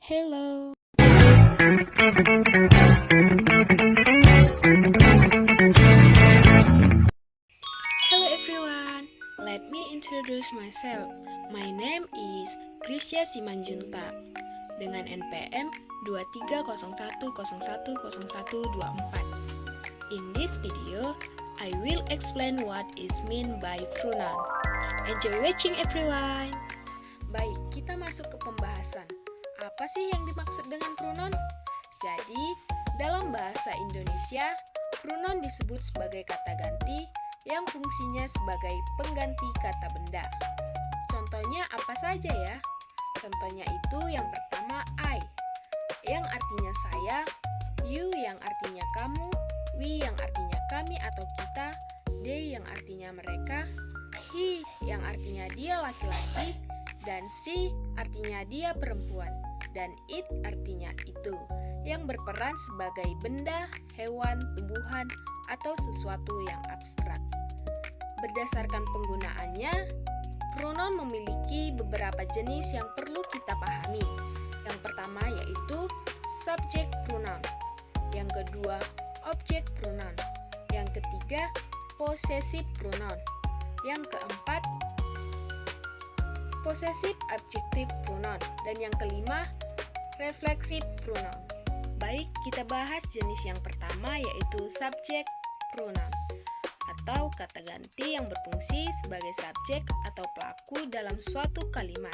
Hello. Hello everyone. Let me introduce myself. My name is Krisya Simanjunta dengan NPM 2301010124. In this video, I will explain what is meant by pronoun. Enjoy watching everyone. Baik, kita masuk ke pembahasan. Apa sih yang dimaksud dengan pronoun? Jadi, dalam bahasa Indonesia, pronoun disebut sebagai kata ganti yang fungsinya sebagai pengganti kata benda. Contohnya apa saja ya? Contohnya itu yang pertama I, yang artinya saya, you yang artinya kamu, we yang artinya kami atau kita, they yang artinya mereka, he yang artinya dia laki-laki, dan she artinya dia perempuan, dan it artinya itu, yang berperan sebagai benda, hewan, tumbuhan, atau sesuatu yang abstrak. Berdasarkan penggunaannya, pronoun memiliki beberapa jenis yang perlu kita pahami. Yang pertama yaitu subject pronoun, yang kedua object pronoun, yang ketiga possessive pronoun, yang keempat possessive adjective pronoun, dan yang kelima reflexive pronoun. Baik, kita bahas jenis yang pertama yaitu subject pronoun atau kata ganti yang berfungsi sebagai subjek atau pelaku dalam suatu kalimat.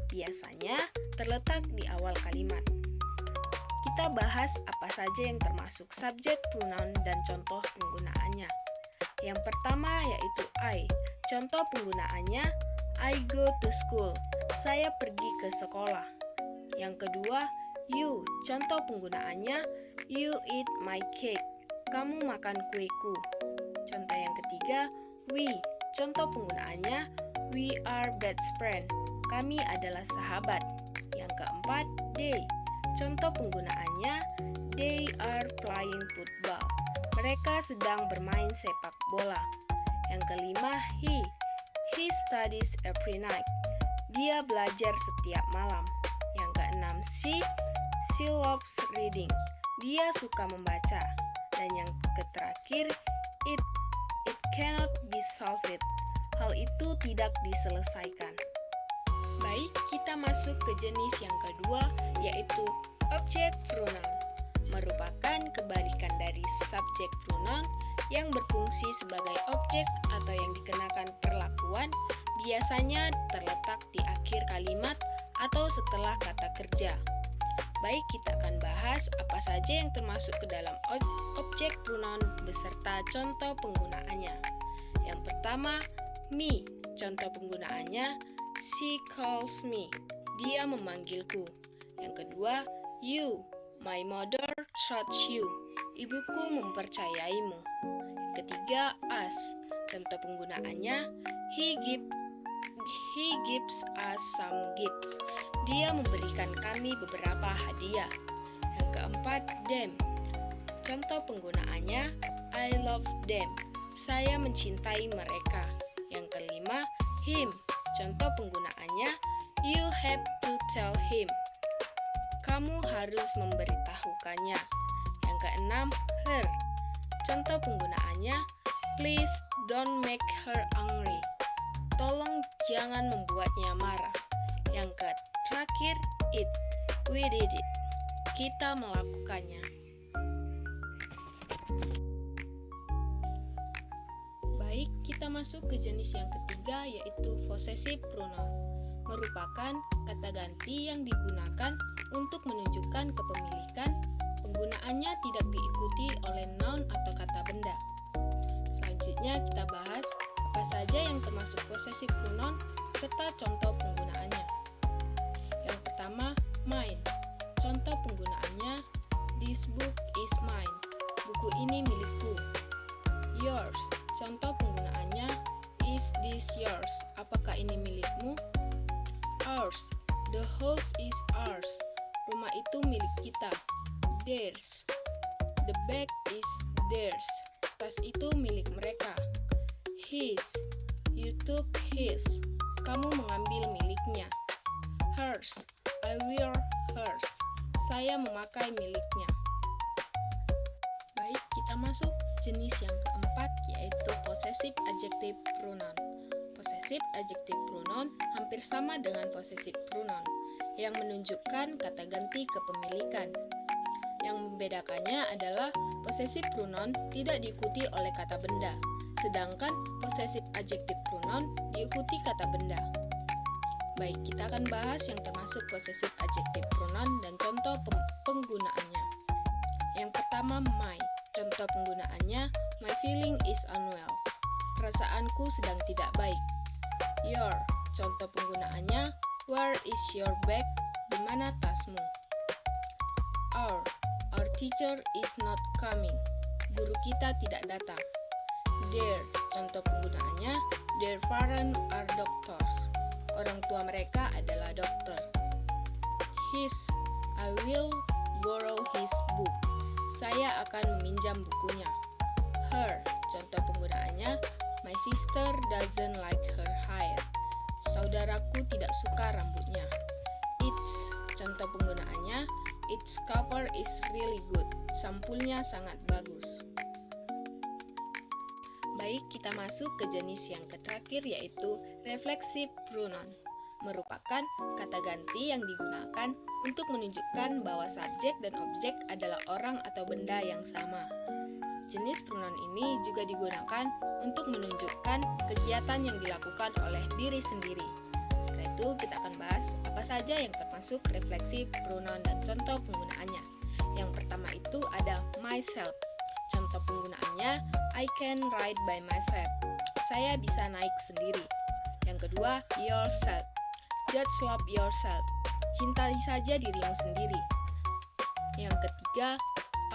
Biasanya terletak di awal kalimat. Kita bahas apa saja yang termasuk subject pronoun dan contoh penggunaannya. Yang pertama yaitu I. Contoh penggunaannya, I go to school. Saya pergi ke sekolah. Yang kedua, you. Contoh penggunaannya, you eat my cake. Kamu makan kueku. Contoh yang ketiga, we. Contoh penggunaannya, we are best friend. Kami adalah sahabat. Yang keempat, they. Contoh penggunaannya, they are playing football. Mereka sedang bermain sepak bola. Yang kelima, he. He studies every night. Dia belajar setiap malam. Yang keenam, she. She loves reading. Dia suka membaca. Dan yang terakhir, it. It cannot be solved. Hal itu tidak diselesaikan. Baik, kita masuk ke jenis yang kedua, yaitu object pronoun. Merupakan kebalikan dari subject pronoun yang berfungsi sebagai objek atau yang dikenakan perlakuan, biasanya terletak di akhir kalimat atau setelah kata kerja. Baik, kita akan bahas apa saja yang termasuk ke dalam objek pronoun beserta contoh penggunaannya. Yang pertama, me. Contoh penggunaannya, she calls me. Dia memanggilku. Yang kedua, you. My mother trusts you. Ibuku mempercayaimu. Ketiga, us. Contoh penggunaannya, he gives us some gifts. Dia memberikan kami beberapa hadiah. Yang keempat, them. Contoh penggunaannya, I love them. Saya mencintai mereka. Yang kelima, him. Contoh penggunaannya, you have to tell him. Kamu harus memberitahukannya. Yang keenam, her. Contoh penggunaannya, please don't make her angry. Tolong jangan membuatnya marah. Yang terakhir, it. We did it. Kita melakukannya. Baik, kita masuk ke jenis yang ketiga yaitu possessive pronoun. Merupakan kata ganti yang digunakan untuk menunjukkan kepemilikan. Penggunaannya tidak diikuti oleh noun atau kata benda. Selanjutnya kita bahas apa saja yang termasuk possessive pronoun serta contoh penggunaannya. Yang pertama, mine. Contoh penggunaannya, this book is mine. Buku ini milikku. Yours. Contoh penggunaannya, is this yours? Apakah ini milikmu? Ours. The house is ours. Rumah itu milik kita. Theirs. The bag is theirs. Tas itu milik mereka. His. You took his. Kamu mengambil miliknya. Hers. hers. I wear hers. Saya memakai miliknya. Baik, kita masuk jenis yang keempat, yaitu possessive adjective pronoun. Possessive adjective pronoun hampir sama dengan possessive pronoun, yang menunjukkan kata ganti kepemilikan. Yang membedakannya adalah possessive pronoun tidak diikuti oleh kata benda, sedangkan possessive adjective pronoun diikuti kata benda. Baik, kita akan bahas yang termasuk possessive adjective pronoun dan contoh penggunaannya. Yang pertama, my. Contoh penggunaannya, my feeling is unwell. Perasaanku sedang tidak baik. Your. Contoh penggunaannya, where is your bag? Di mana tasmu? Our teacher is not coming. Guru kita tidak datang. Their. Contoh penggunaannya, their parents are doctors. Orang tua mereka adalah dokter. His. I will borrow his book. Saya akan meminjam bukunya. Her. Contoh penggunaannya, my sister doesn't like her hair. Saudaraku tidak suka rambutnya. Its. Contoh penggunaannya, its cover is really good. Sampulnya sangat bagus. Baik, kita masuk ke jenis yang terakhir, yaitu reflexive pronoun. Merupakan kata ganti yang digunakan untuk menunjukkan bahwa subjek dan objek adalah orang atau benda yang sama. Jenis pronoun ini juga digunakan untuk menunjukkan kegiatan yang dilakukan oleh diri sendiri. Setelah itu, kita akan bahas apa saja yang termasuk reflexive pronoun dan contoh penggunaannya. Yang pertama itu ada myself. Contoh penggunaannya, I can ride by myself. Saya bisa naik sendiri. Yang kedua, yourself. Just love yourself. Cintai saja dirimu sendiri. Yang ketiga,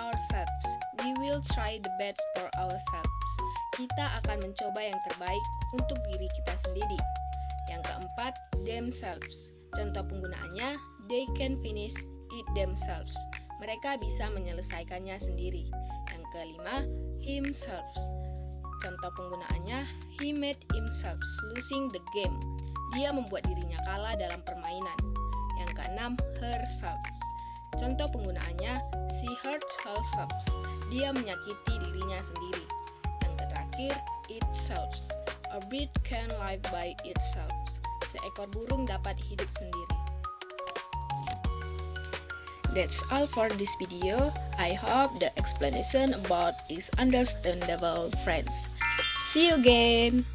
ourselves. We will try the best for ourselves. Kita akan mencoba yang terbaik untuk diri kita sendiri. Yang keempat, themselves. Contoh penggunaannya, they can finish it themselves. Mereka bisa menyelesaikannya sendiri. Yang kelima, himself. Contoh penggunaannya, he made himself losing the game. Dia membuat dirinya kalah dalam permainan. Yang keenam, herself. Contoh penggunaannya, she hurt herself. Dia menyakiti dirinya sendiri. Yang terakhir, itself. A bird can live by itself. Seekor burung dapat hidup sendiri. That's all for this video. I hope the explanation about is understandable, friends. See you again.